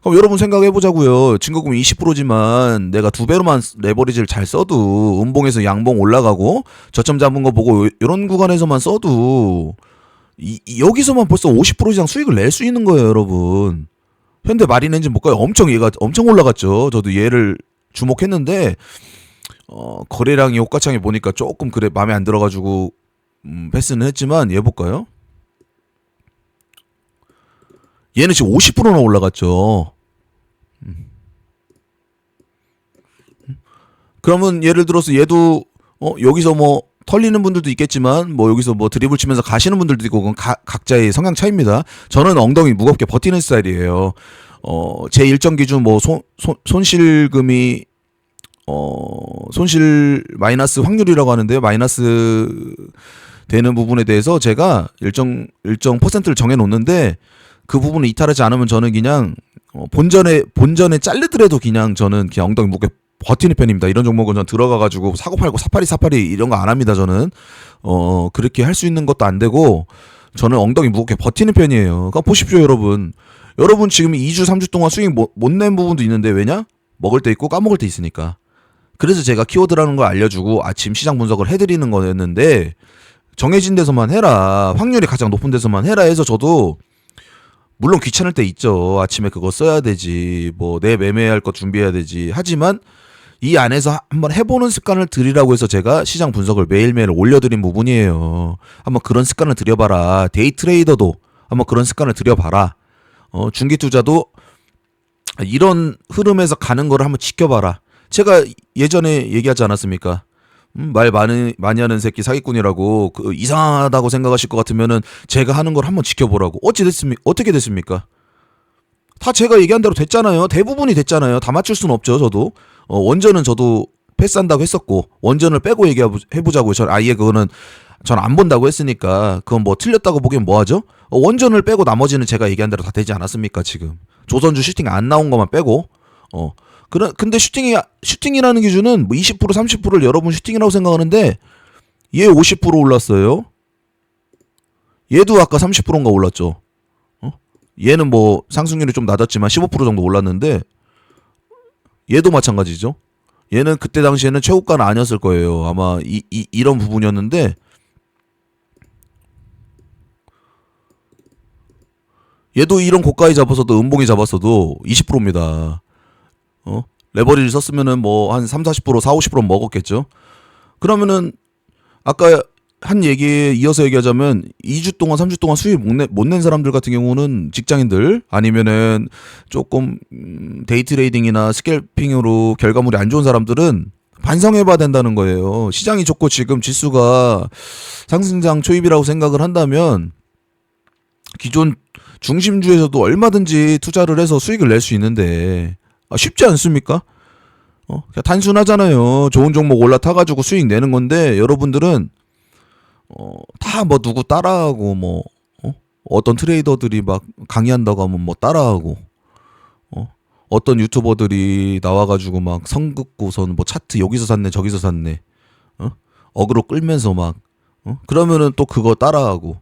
그럼 여러분 생각해보자고요. 증거금이 20%지만 내가 2배로만 레버리지를 잘 써도 음봉에서 양봉 올라가고 저점 잡은 거 보고 이런 구간에서만 써도 여기서만 벌써 50% 이상 수익을 낼 수 있는 거예요, 여러분. 현대 마린엔진 볼까요? 얘가 엄청 올라갔죠. 저도 얘를 주목했는데 거래량이 옷가창에 보니까 조금 그래 마음에 안 들어가지고 패스는 했지만 얘 볼까요? 얘는 지금 50%나 올라갔죠. 그러면 예를 들어서 얘도 여기서 뭐 털리는 분들도 있겠지만 뭐 여기서 뭐 드리블 치면서 가시는 분들도 있고 그건 각자의 성향 차이입니다. 저는 엉덩이 무겁게 버티는 스타일이에요. 제 일정 기준 뭐 손실금이 손실 마이너스 확률이라고 하는데요. 마이너스 되는 부분에 대해서 제가 일정 퍼센트를 정해 놓는데 그 부분을 이탈하지 않으면 저는 그냥 본전에 잘리더라도 그냥 저는 그냥 엉덩이 무겁게 버티는 편입니다. 이런 종목은 전 들어가가지고 사고 팔고 사파리 이런 거 안 합니다. 저는 그렇게 할 수 있는 것도 안 되고 저는 엉덩이 무겁게 버티는 편이에요. 그러니까 보십시오, 여러분 지금 2주 3주 동안 수익 못 낸 부분도 있는데 왜냐? 먹을 때 있고 까먹을 때 있으니까. 그래서 제가 키워드라는 걸 알려주고 아침 시장 분석을 해드리는 거였는데 정해진 데서만 해라, 확률이 가장 높은 데서만 해라 해서 저도 물론 귀찮을 때 있죠. 아침에 그거 써야 되지, 뭐 내 매매할 거 준비해야 되지. 하지만 이 안에서 한번 해보는 습관을 들이라고 해서 제가 시장 분석을 매일매일 올려드린 부분이에요. 한번 그런 습관을 들여봐라. 데이 트레이더도 한번 그런 습관을 들여봐라. 중기 투자도 이런 흐름에서 가는 거를 한번 지켜봐라. 제가 예전에 얘기하지 않았습니까? 말 많이 하는 새끼 사기꾼이라고. 이상하다고 생각하실 것 같으면은 제가 하는 걸 한번 지켜보라고. 어떻게 됐습니까? 다 제가 얘기한 대로 됐잖아요. 대부분이 됐잖아요. 다 맞출 수는 없죠. 저도 원전은 저도 패스한다고 했었고 원전을 빼고 해보자고요. 전 아예 그거는 전 안 본다고 했으니까 그건 뭐 틀렸다고 보기엔 뭐하죠? 원전을 빼고 나머지는 제가 얘기한 대로 다 되지 않았습니까? 지금 조선주 슈팅 안 나온 것만 빼고 근데 슈팅이라는 기준은 뭐 20% 30%를 여러분 슈팅이라고 생각하는데 얘 50% 올랐어요. 얘도 아까 30%인가 올랐죠. 얘는 뭐 상승률이 좀 낮았지만 15% 정도 올랐는데 얘도 마찬가지죠. 얘는 그때 당시에는 최고가는 아니었을 거예요. 아마 이런 부분이었는데 얘도 이런 고가에 잡았어도 음봉에 잡았어도 20%입니다. 레버리지 썼으면은 뭐 한 3, 40%, 4, 50% 먹었겠죠. 그러면은 아까 한 얘기에 이어서 얘기하자면 2주 동안 3주 동안 수익 못 낸 사람들 같은 경우는 직장인들 아니면은 조금 데이 트레이딩이나 스캘핑으로 결과물이 안 좋은 사람들은 반성해봐야 된다는 거예요. 시장이 좋고 지금 지수가 상승장 초입이라고 생각을 한다면 기존 중심주에서도 얼마든지 투자를 해서 수익을 낼 수 있는데 쉽지 않습니까? 그냥 단순하잖아요. 좋은 종목 올라타가지고 수익 내는 건데 여러분들은 다 뭐 누구 따라하고 뭐 어떤 트레이더들이 막 강의한다고 하면 뭐 따라하고 어떤 유튜버들이 나와가지고 막 선긋고선 뭐 차트 여기서 샀네 저기서 샀네 어그로 끌면서 막 그러면은 또 그거 따라하고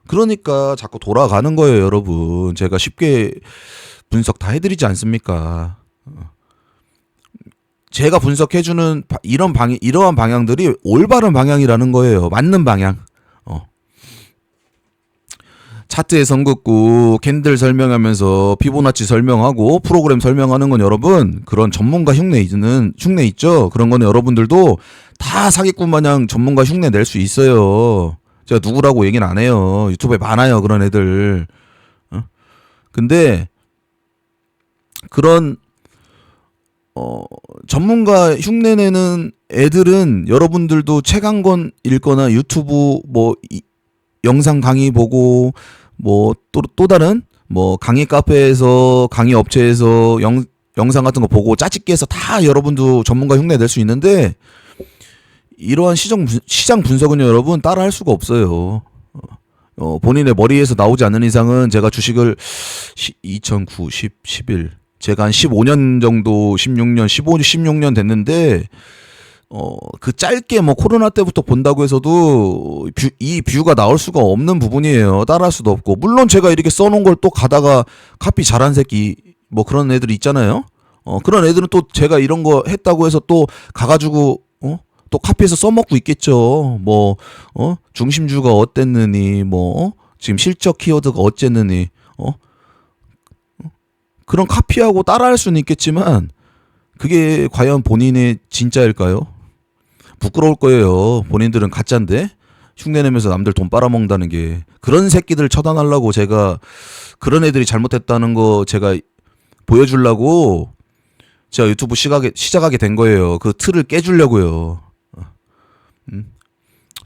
그러니까 자꾸 돌아가는 거예요, 여러분. 제가 쉽게 분석 다 해드리지 않습니까? 제가 분석해주는 이러한 방향들이 올바른 방향이라는 거예요. 맞는 방향. 차트에 선긋고 캔들 설명하면서 피보나치 설명하고 프로그램 설명하는 건 여러분 그런 전문가 흉내 있죠. 그런 거는 여러분들도 다 사기꾼 마냥 전문가 흉내 낼 수 있어요. 제가 누구라고 얘기는 안 해요. 유튜브에 많아요 그런 애들. 근데 그런 전문가 흉내내는 애들은 여러분들도 책 한 권 읽거나 유튜브 뭐 영상 강의 보고 뭐 또 다른 뭐 강의 카페에서 강의 업체에서 영상 같은 거 보고 짜집기 해서 다 여러분도 전문가 흉내 낼 수 있는데 이러한 시장 분석은 여러분 따라 할 수가 없어요. 본인의 머리에서 나오지 않는 이상은 제가 주식을 2009, 10, 11 제가 한 15년 정도 16년 15, 16년 됐는데 그 짧게 뭐 코로나 때부터 본다고 해서도 이 뷰가 나올 수가 없는 부분이에요. 따라할 수도 없고 물론 제가 이렇게 써놓은 걸 또 가다가 카피 잘한 새끼 뭐 그런 애들이 있잖아요. 그런 애들은 또 제가 이런 거 했다고 해서 또 가가지고 또 카피해서 써먹고 있겠죠. 뭐 중심주가 어땠느니 뭐 지금 실적 키워드가 어쨌느니 그런 카피하고 따라할 수는 있겠지만 그게 과연 본인의 진짜일까요? 부끄러울 거예요. 본인들은 가짜인데 흉내내면서 남들 돈 빨아먹는다는 게 그런 새끼들 처단하려고 제가 그런 애들이 잘못했다는 거 제가 보여주려고 제가 유튜브 시작하게 된 거예요. 그 틀을 깨주려고요.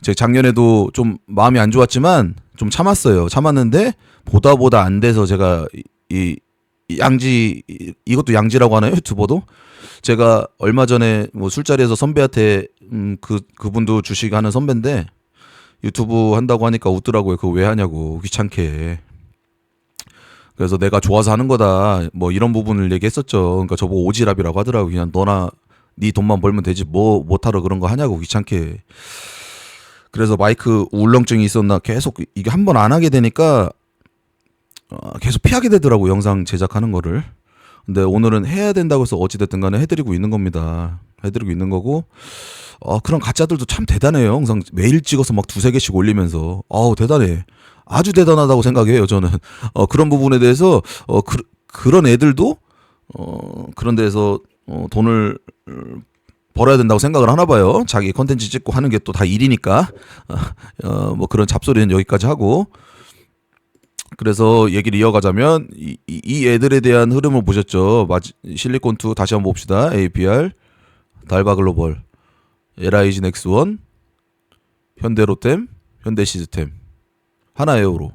제가 작년에도 좀 마음이 안 좋았지만 좀 참았어요. 참았는데 보다 안 돼서 제가 이것도 양지라고 하나요? 유튜버도? 제가 얼마 전에 뭐 술자리에서 선배한테 그분도 주식하는 선배인데 유튜브 한다고 하니까 웃더라고요. 그거 왜 하냐고 귀찮게. 그래서 내가 좋아서 하는 거다 뭐 이런 부분을 얘기했었죠. 그러니까 저보고 오지랖이라고 하더라고. 그냥 너나 네 돈만 벌면 되지 뭐 못하러 그런 거 하냐고 귀찮게. 그래서 마이크 울렁증이 있었나 계속 이게 한 번 안 하게 되니까 계속 피하게 되더라고 영상 제작하는 거를. 근데 오늘은 해야 된다고 해서 어찌됐든 간에 해드리고 있는 겁니다. 해드리고 있는 거고 그런 가짜들도 참 대단해요. 영상 매일 찍어서 막 두세 개씩 올리면서 대단해. 아주 대단하다고 생각해요 저는. 그런 부분에 대해서 그런 애들도 그런 데서 돈을 벌어야 된다고 생각을 하나 봐요. 자기 컨텐츠 찍고 하는 게 또 다 일이니까. 뭐 그런 잡소리는 여기까지 하고. 그래서 얘기를 이어가자면 이 애들에 대한 흐름을 보셨죠. 실리콘2 다시 한번 봅시다. APR, 달바글로벌, LIG 넥스원, 현대로템, 현대시스템, 하나에어로.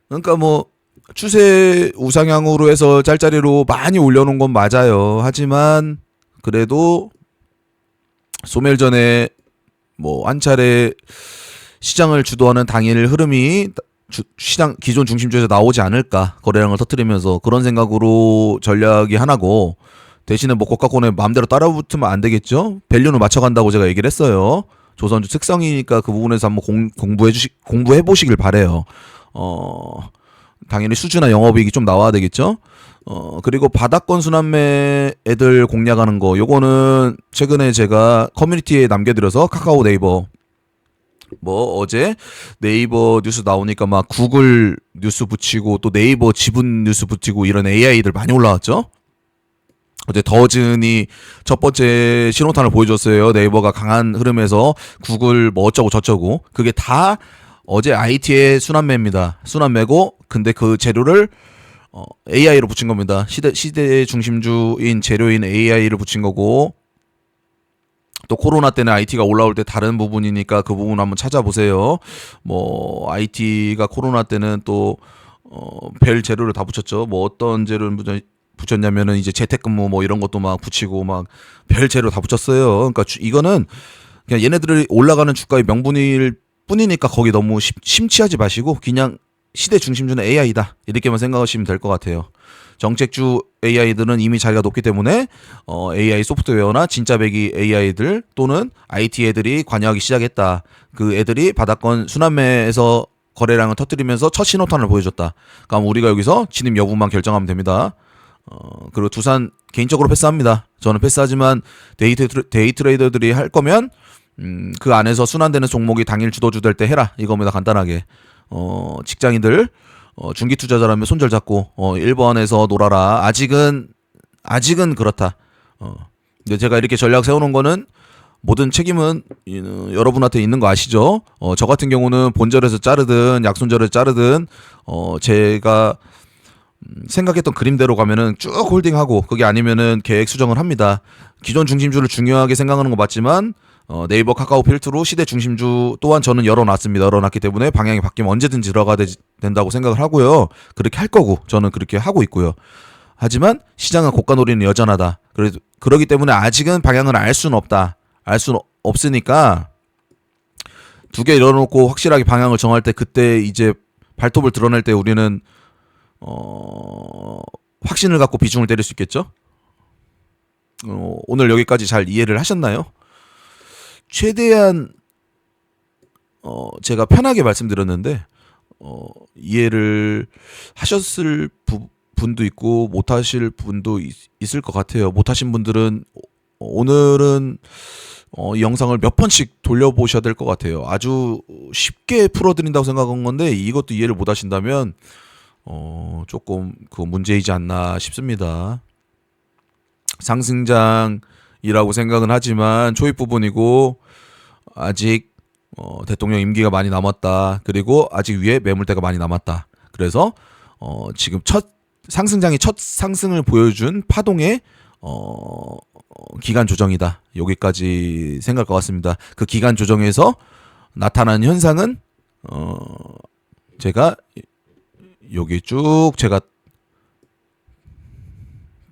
그러니까 뭐 추세 우상향으로 해서 짤짤이로 많이 올려놓은 건 맞아요. 하지만 그래도 소멸전에 뭐 한 차례 시장을 주도하는 당일 흐름이 시장 기존 중심주에서 나오지 않을까 거래량을 터뜨리면서 그런 생각으로 전략이 하나고 대신에 뭐 고가권에 마음대로 따라붙으면 안 되겠죠. 밸류는 맞춰간다고 제가 얘기를 했어요. 조선주 특성이니까 그 부분에서 한번 공부해 보시길 바래요. 당연히 수주나 영업이익이 좀 나와야 되겠죠. 그리고 바닥권 순환매 애들 공략하는 거 요거는 최근에 제가 커뮤니티에 남겨드려서 카카오 네이버 뭐 어제 네이버 뉴스 나오니까 막 구글 뉴스 붙이고 또 네이버 지분 뉴스 붙이고 이런 AI들 많이 올라왔죠. 어제 더즌이 첫 번째 신호탄을 보여줬어요. 네이버가 강한 흐름에서 구글 뭐 어쩌고 저쩌고. 그게 다 어제 IT의 순환매입니다. 순환매고, 근데 그 재료를 AI로 붙인 겁니다. 시대 중심주인 재료인 AI를 붙인 거고, 또 코로나 때는 IT가 올라올 때 다른 부분이니까 그 부분 한번 찾아보세요. 뭐 IT가 코로나 때는 또 별 재료를 다 붙였죠. 뭐 어떤 재료를 붙였냐면은 이제 재택근무 뭐 이런 것도 막 붙이고 막 별 재료 다 붙였어요. 그러니까 이거는 그냥 얘네들이 올라가는 주가의 명분일 뿐이니까 거기 너무 심취하지 마시고 그냥 시대 중심주는 AI다 이렇게만 생각하시면 될 것 같아요. 정책주 AI들은 이미 자리가 높기 때문에 AI 소프트웨어나 진짜 배기 AI들 또는 IT 애들이 관여하기 시작했다. 그 애들이 바닥권 순환매에서 거래량을 터뜨리면서 첫 신호탄을 보여줬다. 그럼 우리가 여기서 진입 여부만 결정하면 됩니다. 그리고 두산 개인적으로 패스합니다. 저는 패스하지만 데이 트레이더들이 할 거면 그 안에서 순환되는 종목이 당일 주도주 될 때 해라 이겁니다. 간단하게. 직장인들 중기 투자자라면 손절 잡고 1번에서 놀아라. 아직은 그렇다. 근데 제가 이렇게 전략 세워놓은 거는 모든 책임은 여러분한테 있는 거 아시죠? 저 같은 경우는 본절에서 자르든 약손절에서 자르든 제가 생각했던 그림대로 가면은 쭉 홀딩하고 그게 아니면은 계획 수정을 합니다. 기존 중심주를 중요하게 생각하는 거 맞지만 네이버 카카오 필두로 시대 중심주 또한 저는 열어놨습니다. 열어놨기 때문에 방향이 바뀌면 언제든지 들어가야 된다고 생각을 하고요. 그렇게 할 거고 저는 그렇게 하고 있고요. 하지만 시장은 고가놀이는 여전하다. 그러기 때문에 아직은 방향을 알 수는 없다. 알 수는 없으니까 두 개 열어놓고 확실하게 방향을 정할 때 그때 이제 발톱을 드러낼 때 우리는 확신을 갖고 비중을 때릴 수 있겠죠? 오늘 여기까지 잘 이해를 하셨나요? 최대한 제가 편하게 말씀드렸는데 이해를 하셨을 분도 있고 못하실 분도 있을 것 같아요. 못하신 분들은 오늘은 이 영상을 몇 번씩 돌려보셔야 될 것 같아요. 아주 쉽게 풀어드린다고 생각한 건데 이것도 이해를 못하신다면 조금 그 문제이지 않나 싶습니다. 상승장이라고 생각은 하지만 초입 부분이고 아직 대통령 임기가 많이 남았다. 그리고 아직 위에 매물대가 많이 남았다. 그래서 지금 상승장이 첫 상승을 보여준 파동의 기간 조정이다. 여기까지 생각할 것 같습니다. 그 기간 조정에서 나타난 현상은 제가 여기 쭉 제가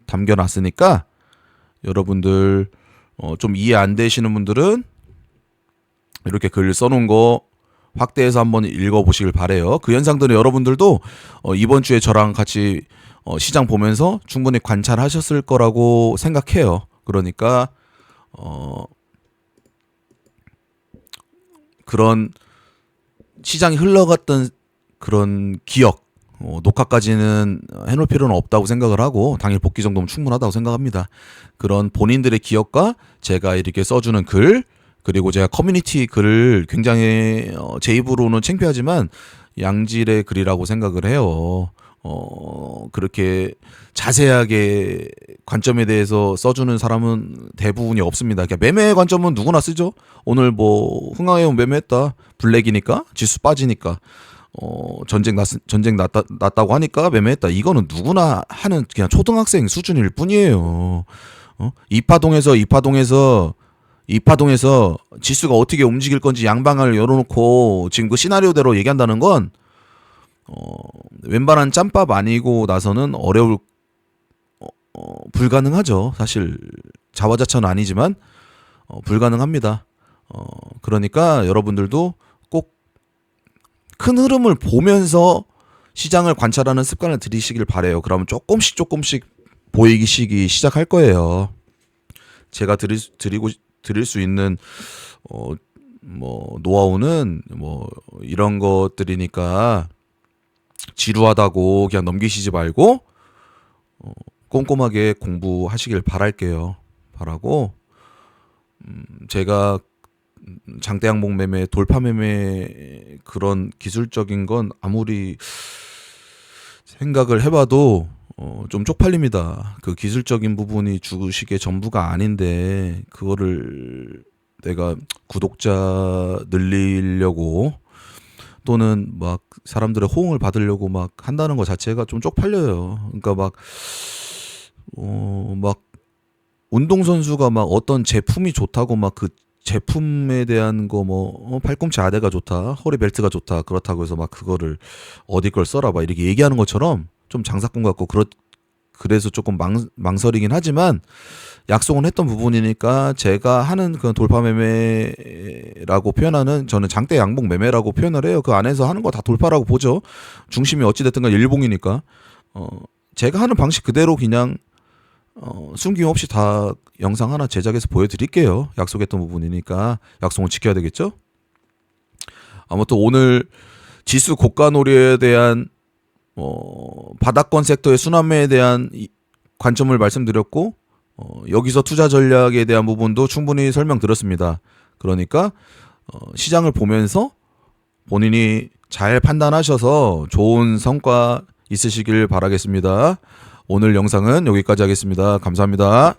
담겨놨으니까 여러분들 좀 이해 안 되시는 분들은 이렇게 글 써놓은 거 확대해서 한번 읽어보시길 바래요. 그 현상들은 여러분들도 이번 주에 저랑 같이 시장 보면서 충분히 관찰하셨을 거라고 생각해요. 그러니까 그런 시장이 흘러갔던 그런 기억 녹화까지는 해놓을 필요는 없다고 생각을 하고 당일 복귀 정도면 충분하다고 생각합니다. 그런 본인들의 기억과 제가 이렇게 써주는 글 그리고 제가 커뮤니티 글을 굉장히 제 입으로는 창피하지만 양질의 글이라고 생각을 해요. 그렇게 자세하게 관점에 대해서 써주는 사람은 대부분이 없습니다. 그러니까 매매 관점은 누구나 쓰죠. 오늘 뭐 흥하해온 매매했다. 블랙이니까 지수 빠지니까 전쟁 났다고 하니까 매매했다. 이거는 누구나 하는 그냥 초등학생 수준일 뿐이에요. 이파동에서 지수가 어떻게 움직일 건지 양방을 열어놓고 지금 그 시나리오대로 얘기한다는 건 웬만한 짬밥 아니고 나서는 불가능하죠. 사실 자화자찬은 아니지만 불가능합니다. 그러니까 여러분들도 꼭 큰 흐름을 보면서 시장을 관찰하는 습관을 들이시길 바래요. 그러면 조금씩 보이기 시작할 거예요. 제가 드릴 수 있는 뭐 노하우는 뭐 이런 것들이니까 지루하다고 그냥 넘기시지 말고 꼼꼼하게 공부하시길 바라고 제가 장대 항목 매매, 돌파 매매 그런 기술적인 건 아무리 생각을 해봐도 좀 쪽팔립니다. 그 기술적인 부분이 주식의 전부가 아닌데 그거를 내가 구독자 늘리려고 또는 막 사람들의 호응을 받으려고 막 한다는 것 자체가 좀 쪽팔려요. 그러니까 막 운동선수가 막 어떤 제품이 좋다고 막 그 제품에 대한 거 팔꿈치 아대가 좋다, 허리 벨트가 좋다, 그렇다고 해서 막 그거를 어디 걸 써라 막 이렇게 얘기하는 것처럼 좀 장사꾼 같고 그래서 조금 망설이긴 하지만 약속은 했던 부분이니까 제가 하는 그 돌파 매매라고 표현하는 저는 장대 양봉 매매라고 표현을 해요. 그 안에서 하는 거 다 돌파라고 보죠. 중심이 어찌됐든 간 일봉이니까. 제가 하는 방식 그대로 그냥 숨김없이 다 영상 하나 제작해서 보여드릴게요. 약속했던 부분이니까 약속은 지켜야 되겠죠. 아무튼 오늘 지수 고가놀이에 대한 바닥권 섹터의 순환매에 대한 관점을 말씀드렸고 여기서 투자 전략에 대한 부분도 충분히 설명드렸습니다. 그러니까 시장을 보면서 본인이 잘 판단하셔서 좋은 성과 있으시길 바라겠습니다. 오늘 영상은 여기까지 하겠습니다. 감사합니다.